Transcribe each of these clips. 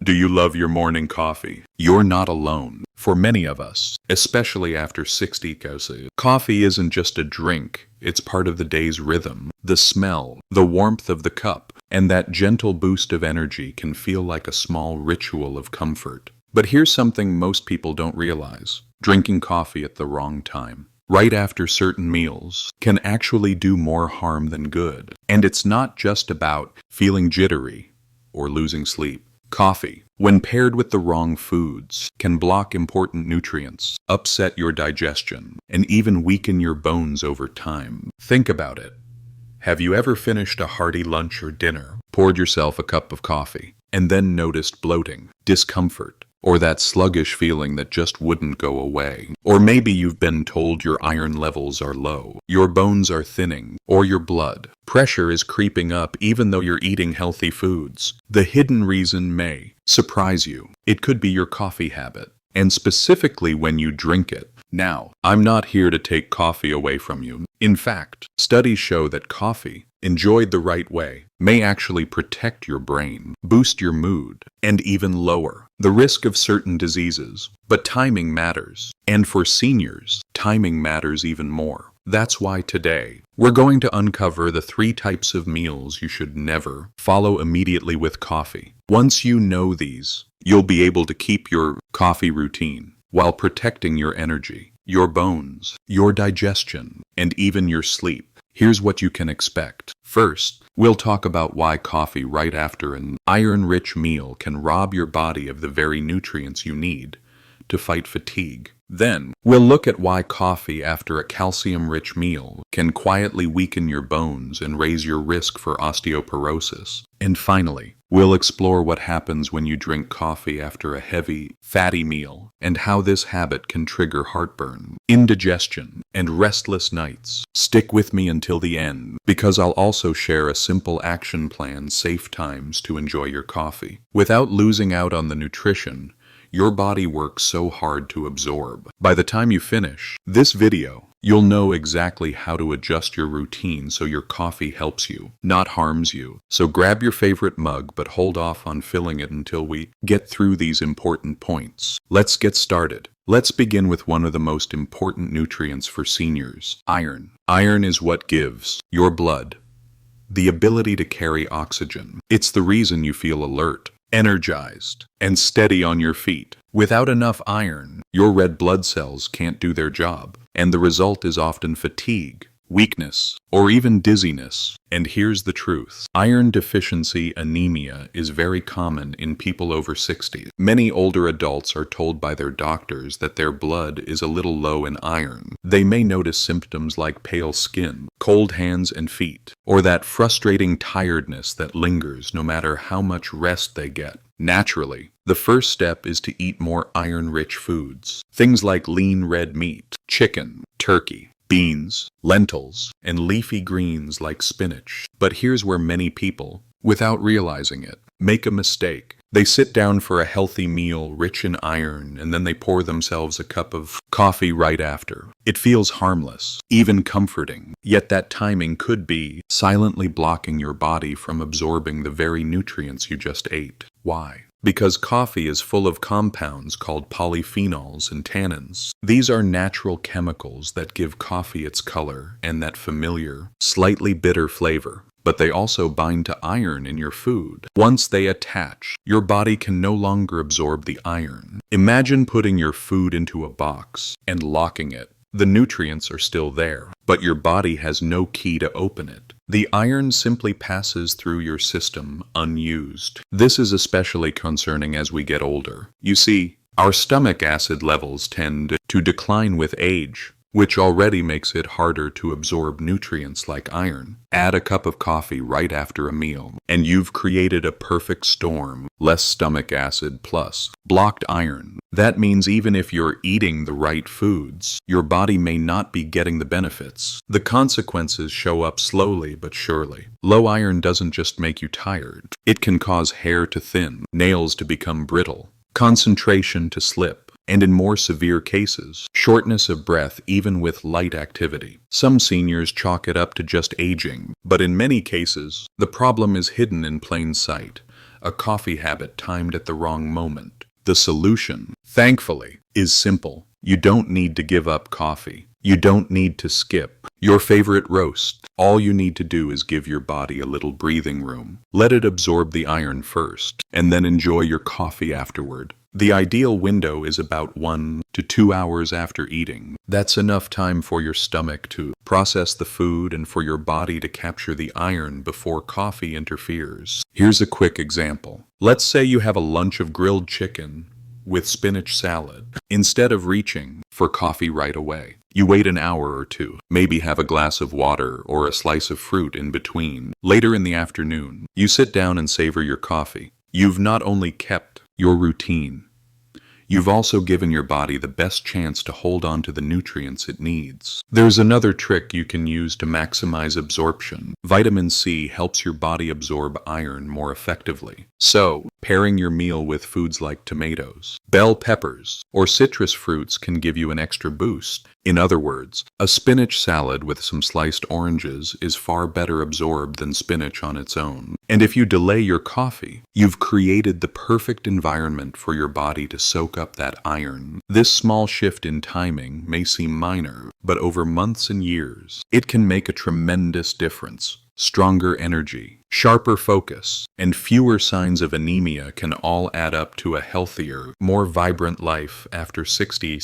Do you love your morning coffee? You're not alone. For many of us, especially after 60 doses, coffee isn't just a drink. It's part of the day's rhythm. The smell, the warmth of the cup, and that gentle boost of energy can feel like a small ritual of comfort. But here's something most people don't realize. Drinking coffee at the wrong time, right after certain meals, can actually do more harm than good. And it's not just about feeling jittery or losing sleep. Coffee, when paired with the wrong foods, can block important nutrients, upset your digestion, and even weaken your bones over time. Think about it. Have you ever finished a hearty lunch or dinner, poured yourself a cup of coffee, and then noticed bloating, discomfort, or that sluggish feeling that just wouldn't go away? Or maybe you've been told your iron levels are low, your bones are thinning, or your blood pressure is creeping up even though you're eating healthy foods. The hidden reason may surprise you. It could be your coffee habit, and specifically when you drink it. Now, I'm not here to take coffee away from you. In fact, studies show that coffee, enjoyed the right way, may actually protect your brain, boost your mood, and even lower the risk of certain diseases. But timing matters. And for seniors, timing matters even more. That's why today, we're going to uncover the 3 types of meals you should never follow immediately with coffee. Once you know these, you'll be able to keep your coffee routine while protecting your energy, your bones, your digestion, and even your sleep. Here's what you can expect. First, we'll talk about why coffee right after an iron-rich meal can rob your body of the very nutrients you need to fight fatigue. Then, we'll look at why coffee after a calcium-rich meal can quietly weaken your bones and raise your risk for osteoporosis. And finally, we'll explore what happens when you drink coffee after a heavy, fatty meal, and how this habit can trigger heartburn, indigestion, and restless nights. Stick with me until the end, because I'll also share a simple action plan, safe times to enjoy your coffee, without losing out on the nutrition your body works so hard to absorb. By the time you finish this video, you'll know exactly how to adjust your routine so your coffee helps you, not harms you. So grab your favorite mug, but hold off on filling it until we get through these important points. Let's get started. Let's begin with one of the most important nutrients for seniors: iron. Iron is what gives your blood the ability to carry oxygen. It's the reason you feel alert, energized, and steady on your feet. Without enough iron, your red blood cells can't do their job, and the result is often fatigue, weakness, or even dizziness. And here's the truth. Iron deficiency anemia is very common in people over 60. Many older adults are told by their doctors that their blood is a little low in iron. They may notice symptoms like pale skin, cold hands and feet, or that frustrating tiredness that lingers no matter how much rest they get. Naturally, the first step is to eat more iron-rich foods. Things like lean red meat, chicken, turkey, beans, lentils, and leafy greens like spinach. But here's where many people, without realizing it, make a mistake. They sit down for a healthy meal rich in iron, and then they pour themselves a cup of coffee right after. It feels harmless, even comforting, yet that timing could be silently blocking your body from absorbing the very nutrients you just ate. Why? Because coffee is full of compounds called polyphenols and tannins. These are natural chemicals that give coffee its color and that familiar, slightly bitter flavor. But they also bind to iron in your food. Once they attach, your body can no longer absorb the iron. Imagine putting your food into a box and locking it. The nutrients are still there, but your body has no key to open it. The iron simply passes through your system unused. This is especially concerning as we get older. You see, our stomach acid levels tend to decline with age, which already makes it harder to absorb nutrients like iron. Add a cup of coffee right after a meal, and you've created a perfect storm. Less stomach acid plus blocked iron. That means even if you're eating the right foods, your body may not be getting the benefits. The consequences show up slowly but surely. Low iron doesn't just make you tired. It can cause hair to thin, nails to become brittle, concentration to slip, and in more severe cases, shortness of breath even with light activity. Some seniors chalk it up to just aging, but in many cases, the problem is hidden in plain sight. a coffee habit timed at the wrong moment. The solution, thankfully, is simple. You don't need to give up coffee. You don't need to skip your favorite roast. All you need to do is give your body a little breathing room. Let it absorb the iron first, and then enjoy your coffee afterward. The ideal window is about 1 to 2 hours after eating. That's enough time for your stomach to process the food and for your body to capture the iron before coffee interferes. Here's a quick example. Let's say you have a lunch of grilled chicken with spinach salad. Instead of reaching for coffee right away, you wait an hour or two, maybe have a glass of water or a slice of fruit in between. Later in the afternoon, you sit down and savor your coffee. You've not only kept your routine, you've also given your body the best chance to hold on to the nutrients it needs. There's another trick you can use to maximize absorption. Vitamin C helps your body absorb iron more effectively. So, pairing your meal with foods like tomatoes, bell peppers, or citrus fruits can give you an extra boost. In other words, a spinach salad with some sliced oranges is far better absorbed than spinach on its own. And if you delay your coffee, you've created the perfect environment for your body to soak up that iron. This small shift in timing may seem minor, but over months and years, it can make a tremendous difference. Stronger energy, sharper focus, and fewer signs of anemia can all add up to a healthier, more vibrant life after 60.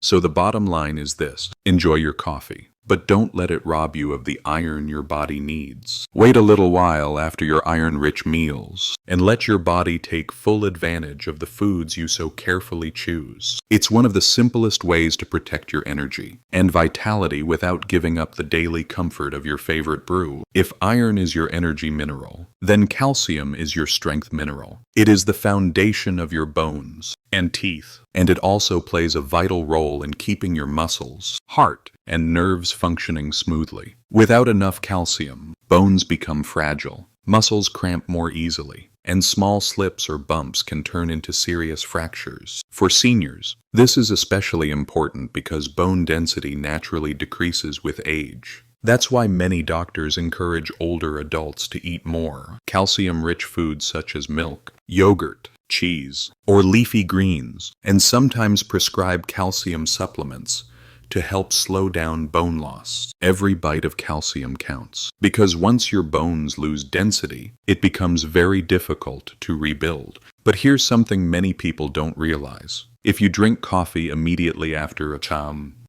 So the bottom line is this: enjoy your coffee, but don't let it rob you of the iron your body needs. Wait a little while after your iron-rich meals, and let your body take full advantage of the foods you so carefully choose. It's one of the simplest ways to protect your energy and vitality without giving up the daily comfort of your favorite brew. If iron is your energy mineral, then calcium is your strength mineral. It is the foundation of your bones and teeth, and it also plays a vital role in keeping your muscles, heart, and nerves functioning smoothly. Without enough calcium, bones become fragile, muscles cramp more easily, and small slips or bumps can turn into serious fractures. For seniors, this is especially important because bone density naturally decreases with age. That's why many doctors encourage older adults to eat more calcium-rich foods such as milk, yogurt, cheese, or leafy greens, and sometimes prescribe calcium supplements to help slow down bone loss. Every bite of calcium counts, because once your bones lose density, it becomes very difficult to rebuild. But here's something many people don't realize. If you drink coffee immediately after a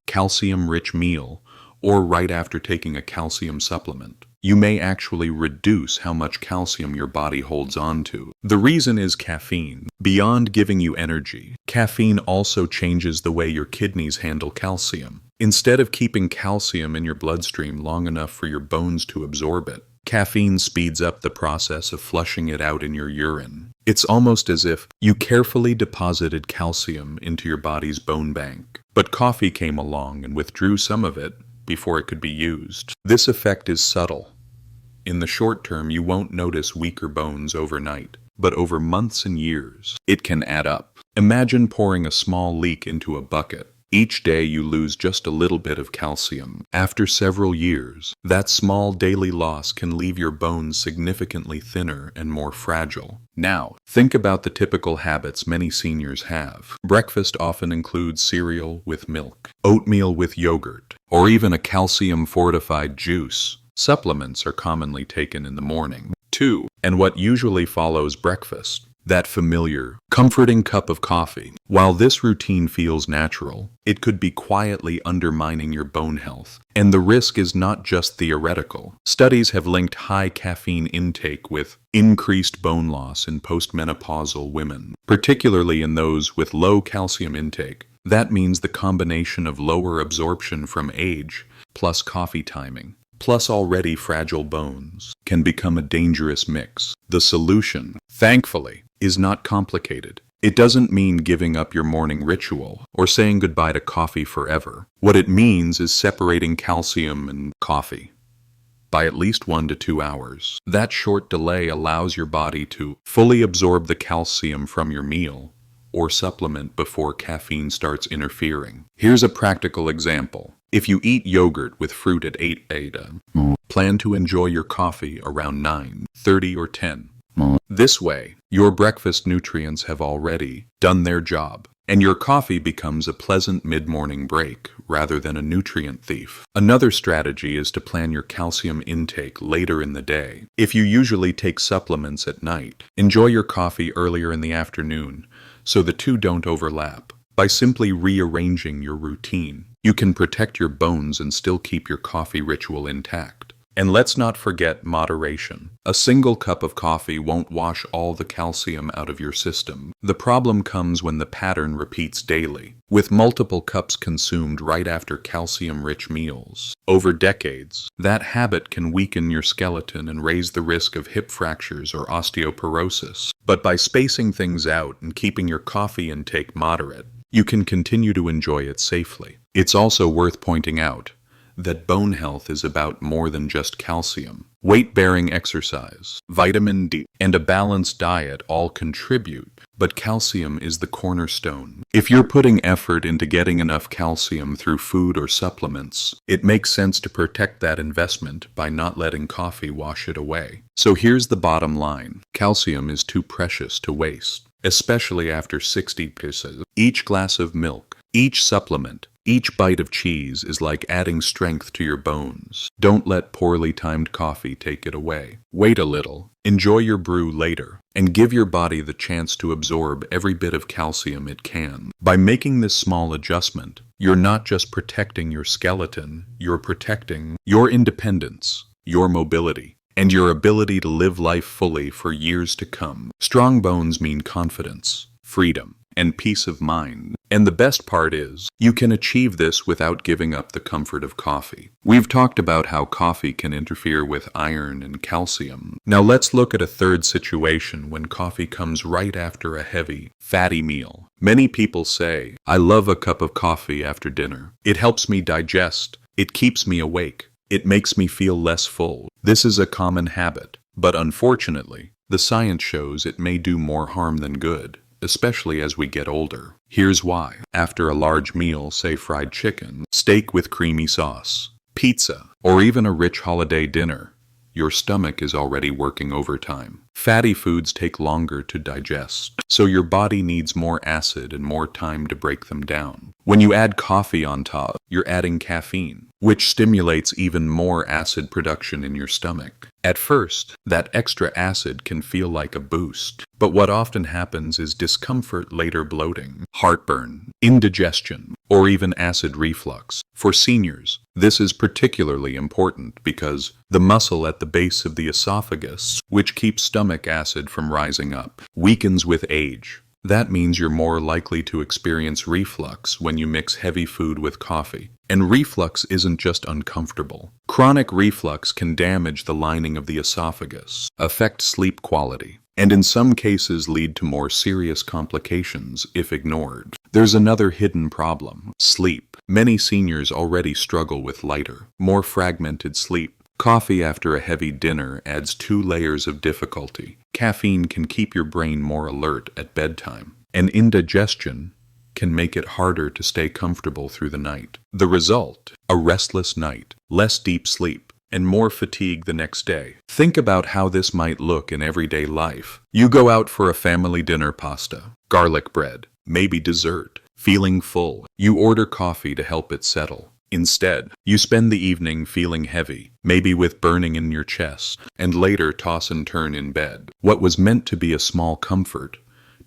calcium-rich meal, or right after taking a calcium supplement, you may actually reduce how much calcium your body holds on to. The reason is caffeine. Beyond giving you energy, caffeine also changes the way your kidneys handle calcium. Instead of keeping calcium in your bloodstream long enough for your bones to absorb it, caffeine speeds up the process of flushing it out in your urine. It's almost as if you carefully deposited calcium into your body's bone bank. But coffee came along and withdrew some of it before it could be used. This effect is subtle. In the short term, you won't notice weaker bones overnight, but over months and years, it can add up. Imagine pouring a small leak into a bucket. Each day you lose just a little bit of calcium. After several years, that small daily loss can leave your bones significantly thinner and more fragile. Now, think about the typical habits many seniors have. Breakfast often includes cereal with milk, oatmeal with yogurt, or even a calcium-fortified juice. Supplements are commonly taken in the morning, too, and what usually follows breakfast, that familiar, comforting cup of coffee. While this routine feels natural, it could be quietly undermining your bone health. And the risk is not just theoretical. Studies have linked high caffeine intake with increased bone loss in postmenopausal women, particularly in those with low calcium intake. That means the combination of lower absorption from age plus coffee timing plus already fragile bones can become a dangerous mix. The solution, thankfully, is not complicated. It doesn't mean giving up your morning ritual or saying goodbye to coffee forever. What it means is separating calcium and coffee by at least 1 to 2 hours. That short delay allows your body to fully absorb the calcium from your meal or supplement before caffeine starts interfering. Here's a practical example. If you eat yogurt with fruit at 8 a.m., plan to enjoy your coffee around 9:30 or 10. This way, your breakfast nutrients have already done their job, and your coffee becomes a pleasant mid-morning break rather than a nutrient thief. Another strategy is to plan your calcium intake later in the day. If you usually take supplements at night, enjoy your coffee earlier in the afternoon so the two don't overlap. By simply rearranging your routine, you can protect your bones and still keep your coffee ritual intact. And let's not forget moderation. A single cup of coffee won't wash all the calcium out of your system. The problem comes when the pattern repeats daily, with multiple cups consumed right after calcium-rich meals. Over decades, that habit can weaken your skeleton and raise the risk of hip fractures or osteoporosis. But by spacing things out and keeping your coffee intake moderate, you can continue to enjoy it safely. It's also worth pointing out that bone health is about more than just calcium. Weight-bearing exercise, vitamin D, and a balanced diet all contribute, but calcium is the cornerstone. If you're putting effort into getting enough calcium through food or supplements, it makes sense to protect that investment by not letting coffee wash it away. So here's the bottom line. Calcium is too precious to waste, especially after 60 pieces. Each glass of milk, each supplement, each bite of cheese is like adding strength to your bones. Don't let poorly timed coffee take it away. Wait a little, enjoy your brew later, and give your body the chance to absorb every bit of calcium it can. By making this small adjustment, you're not just protecting your skeleton, you're protecting your independence, your mobility, and your ability to live life fully for years to come. Strong bones mean confidence, freedom, and peace of mind. And the best part is, you can achieve this without giving up the comfort of coffee. We've talked about how coffee can interfere with iron and calcium. Now let's look at a third situation when coffee comes right after a heavy, fatty meal. Many people say, "I love a cup of coffee after dinner. It helps me digest. It keeps me awake. It makes me feel less full." This is a common habit, but unfortunately, the science shows it may do more harm than good, especially as we get older. Here's why. After a large meal, say fried chicken, steak with creamy sauce, pizza, or even a rich holiday dinner, your stomach is already working overtime. Fatty foods take longer to digest, so your body needs more acid and more time to break them down. When you add coffee on top, you're adding caffeine, which stimulates even more acid production in your stomach. At first, that extra acid can feel like a boost, but what often happens is discomfort, later bloating, heartburn, indigestion, or even acid reflux. For seniors, this is particularly important because the muscle at the base of the esophagus, which keeps stomach acid from rising up, weakens with age. That means you're more likely to experience reflux when you mix heavy food with coffee. And reflux isn't just uncomfortable. Chronic reflux can damage the lining of the esophagus, affect sleep quality, and in some cases lead to more serious complications if ignored. There's another hidden problem: sleep. Many seniors already struggle with lighter, more fragmented sleep. Coffee after a heavy dinner adds 2 layers of difficulty. Caffeine can keep your brain more alert at bedtime, and indigestion can make it harder to stay comfortable through the night. The result: a restless night, less deep sleep, and more fatigue the next day. Think about how this might look in everyday life. You go out for a family dinner: pasta, garlic bread, maybe dessert. Feeling full, you order coffee to help it settle. Instead, you spend the evening feeling heavy, maybe with burning in your chest, and later toss and turn in bed. What was meant to be a small comfort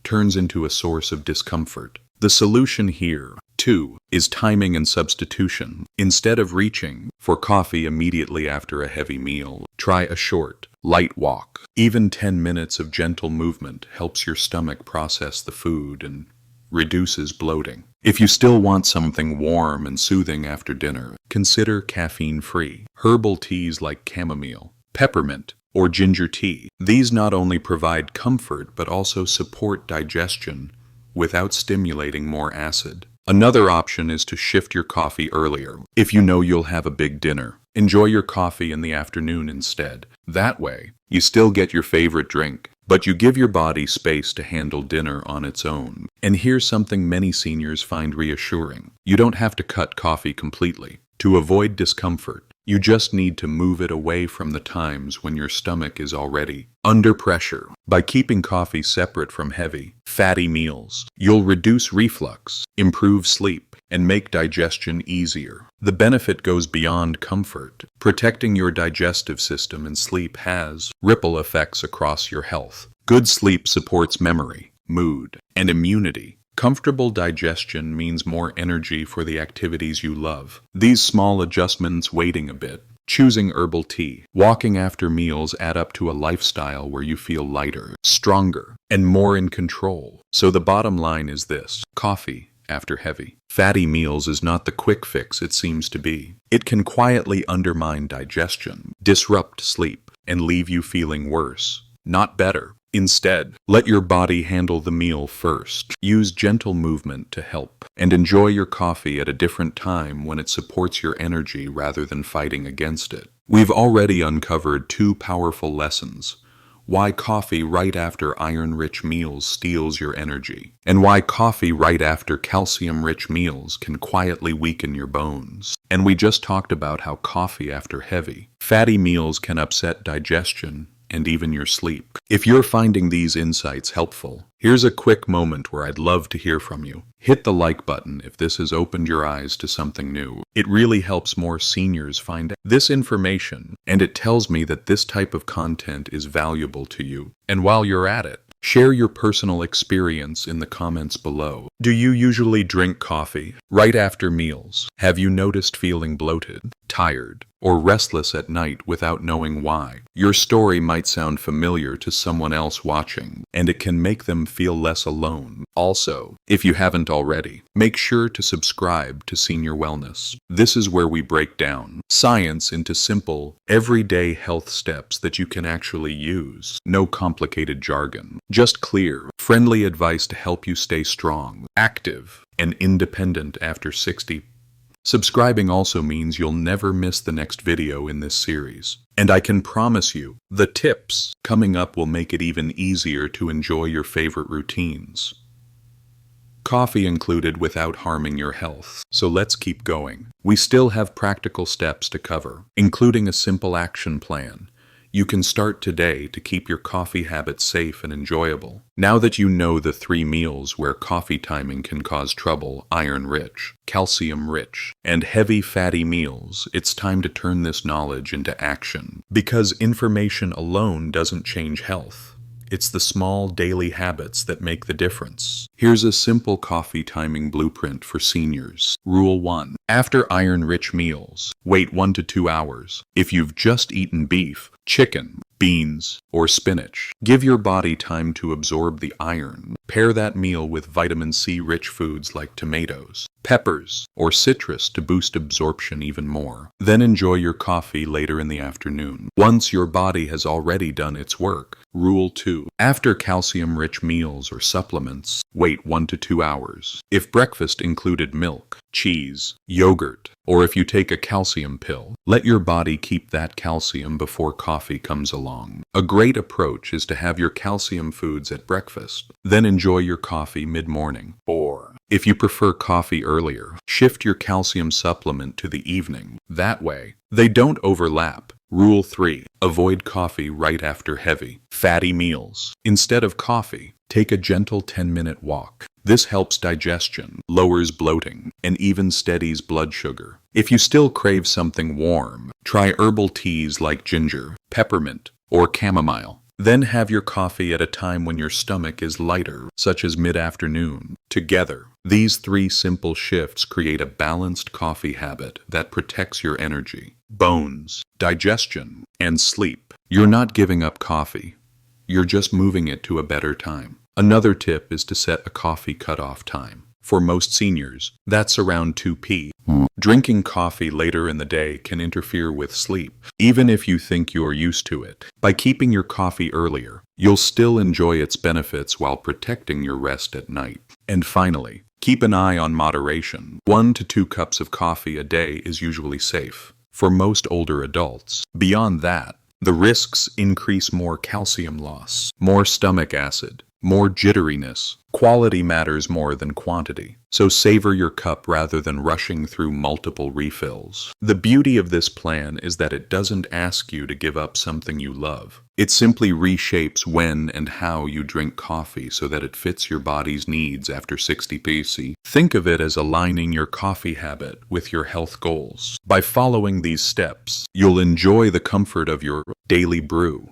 turns into a source of discomfort. The solution here, too, is timing and substitution. Instead of reaching for coffee immediately after a heavy meal, try a short, light walk. Even 10 minutes of gentle movement helps your stomach process the food and reduces bloating. If you still want something warm and soothing after dinner, consider caffeine-free herbal teas like chamomile, peppermint, or ginger tea. These not only provide comfort but also support digestion without stimulating more acid. Another option is to shift your coffee earlier. If you know you'll have a big dinner, enjoy your coffee in the afternoon instead. That way, you still get your favorite drink, but you give your body space to handle dinner on its own. And here's something many seniors find reassuring. You don't have to cut coffee completely. To avoid discomfort, You just need to move it away from the times when your stomach is already under pressure. By keeping coffee separate from heavy, fatty meals, you'll reduce reflux, improve sleep, and make digestion easier. The benefit goes beyond comfort. Protecting your digestive system and sleep has ripple effects across your health. Good sleep supports memory, mood, and immunity. Comfortable digestion means more energy for the activities you love. These small adjustments, waiting a bit, choosing herbal tea, walking after meals, add up to a lifestyle where you feel lighter, stronger, and more in control. So the bottom line is this: coffee after heavy, fatty meals is not the quick fix it seems to be. It can quietly undermine digestion, disrupt sleep, and leave you feeling worse, not better. Instead, let your body handle the meal first. Use gentle movement to help, and enjoy your coffee at a different time when it supports your energy rather than fighting against it. We've already uncovered 2 powerful lessons: why coffee right after iron-rich meals steals your energy, and why coffee right after calcium-rich meals can quietly weaken your bones. And we just talked about how coffee after heavy, fatty meals can upset digestion and even your sleep. If you're finding these insights helpful, here's a quick moment where I'd love to hear from you. Hit the like button if this has opened your eyes to something new. It really helps more seniors find this information, and it tells me that this type of content is valuable to you. And while you're at it, share your personal experience in the comments below. Do you usually drink coffee right after meals? Have you noticed feeling bloated, tired, or restless at night without knowing why? Your story might sound familiar to someone else watching, and it can make them feel less alone. Also, if you haven't already, make sure to subscribe to Senior Wellness. This is where we break down science into simple, everyday health steps that you can actually use. No complicated jargon, just clear, friendly advice to help you stay strong, active, and independent after 60. Subscribing also means you'll never miss the next video in this series. And I can promise you, the tips coming up will make it even easier to enjoy your favorite routines. Coffee included without harming your health. So let's keep going. We still have practical steps to cover, including a simple action plan. You can start today to keep your coffee habit safe and enjoyable. Now that you know the 3 meals where coffee timing can cause trouble: iron-rich, calcium-rich, and heavy fatty meals, it's time to turn this knowledge into action. Because information alone doesn't change health. It's the small daily habits that make the difference. Here's a simple coffee timing blueprint for seniors. Rule 1. After iron-rich meals, wait 1 to 2 hours. If you've just eaten beef, chicken, beans, or spinach, give your body time to absorb the iron. Pair that meal with vitamin C-rich foods like tomatoes, peppers, or citrus to boost absorption even more. Then enjoy your coffee later in the afternoon, once your body has already done its work. Rule 2. After calcium-rich meals or supplements, wait 1 to 2 hours. If breakfast included milk, cheese, yogurt, or if you take a calcium pill, let your body keep that calcium before coffee comes along. A great approach is to have your calcium foods at breakfast, then enjoy your coffee mid-morning. Or, if you prefer coffee earlier, shift your calcium supplement to the evening. That way, they don't overlap. Rule 3. Avoid coffee right after heavy, fatty meals. Instead of coffee, take a gentle 10-minute walk. This helps digestion, lowers bloating, and even steadies blood sugar. If you still crave something warm, try herbal teas like ginger, peppermint, or chamomile. Then have your coffee at a time when your stomach is lighter, such as mid-afternoon. Together, these 3 simple shifts create a balanced coffee habit that protects your energy, bones, digestion, and sleep. You're not giving up coffee. You're just moving it to a better time. Another tip is to set a coffee cutoff time. For most seniors, that's around 2 p.m. Drinking coffee later in the day can interfere with sleep, even if you think you're used to it. By keeping your coffee earlier, you'll still enjoy its benefits while protecting your rest at night. And finally, keep an eye on moderation. 1 to 2 cups of coffee a day is usually safe for most older adults. Beyond that, the risks increase: more calcium loss, more stomach acid, more jitteriness. Quality matters more than quantity, so savor your cup rather than rushing through multiple refills. The beauty of this plan is that it doesn't ask you to give up something you love. It simply reshapes when and how you drink coffee so that it fits your body's needs after 60 PC. Think of it as aligning your coffee habit with your health goals. By following these steps, you'll enjoy the comfort of your daily brew,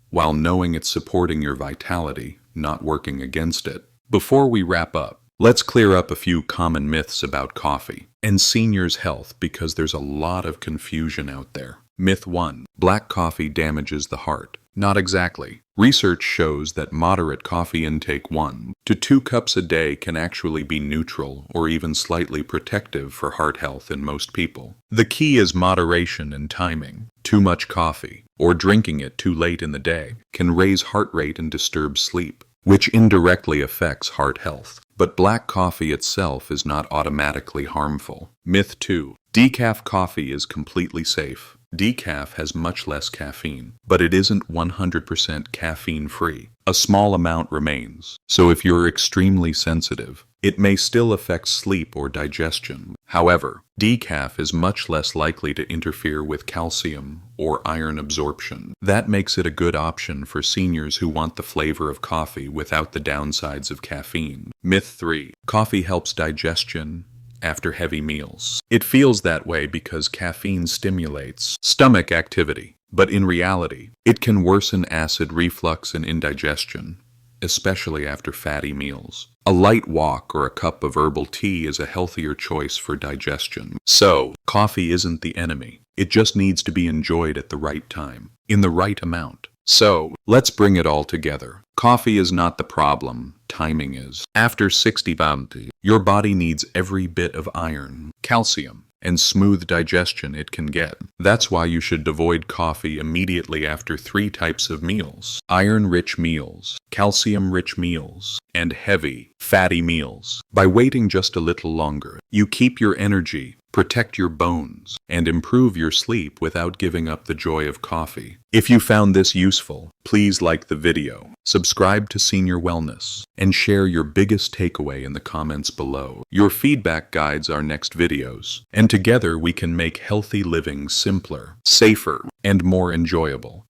while knowing it's supporting your vitality, not working against it. Before we wrap up, let's clear up a few common myths about coffee and seniors' health because there's a lot of confusion out there. Myth 1. Black coffee damages the heart. Not exactly. Research shows that moderate coffee intake 1 to 2 cups a day can actually be neutral or even slightly protective for heart health in most people. The key is moderation and timing. Too much coffee, or drinking it too late in the day, can raise heart rate and disturb sleep, which indirectly affects heart health. But black coffee itself is not automatically harmful. Myth 2. Decaf coffee is completely safe. Decaf has much less caffeine, but it isn't 100% caffeine-free. A small amount remains, so if you're extremely sensitive, it may still affect sleep or digestion. However, decaf is much less likely to interfere with calcium or iron absorption. That makes it a good option for seniors who want the flavor of coffee without the downsides of caffeine. Myth 3. Coffee helps digestion after heavy meals. It feels that way because caffeine stimulates stomach activity, but in reality, it can worsen acid reflux and indigestion, especially after fatty meals. A light walk or a cup of herbal tea is a healthier choice for digestion. So, coffee isn't the enemy. It just needs to be enjoyed at the right time, in the right amount. So, let's bring it all together. Coffee is not the problem, timing is. After 60 bounty, your body needs every bit of iron, calcium, and smooth digestion it can get. That's why you should avoid coffee immediately after 3 types of meals: iron-rich meals, calcium-rich meals, and heavy, fatty meals. By waiting just a little longer, you keep your energy, protect your bones, and improve your sleep without giving up the joy of coffee. If you found this useful, please like the video, subscribe to Senior Wellness, and share your biggest takeaway in the comments below. Your feedback guides our next videos, and together we can make healthy living simpler, safer, and more enjoyable.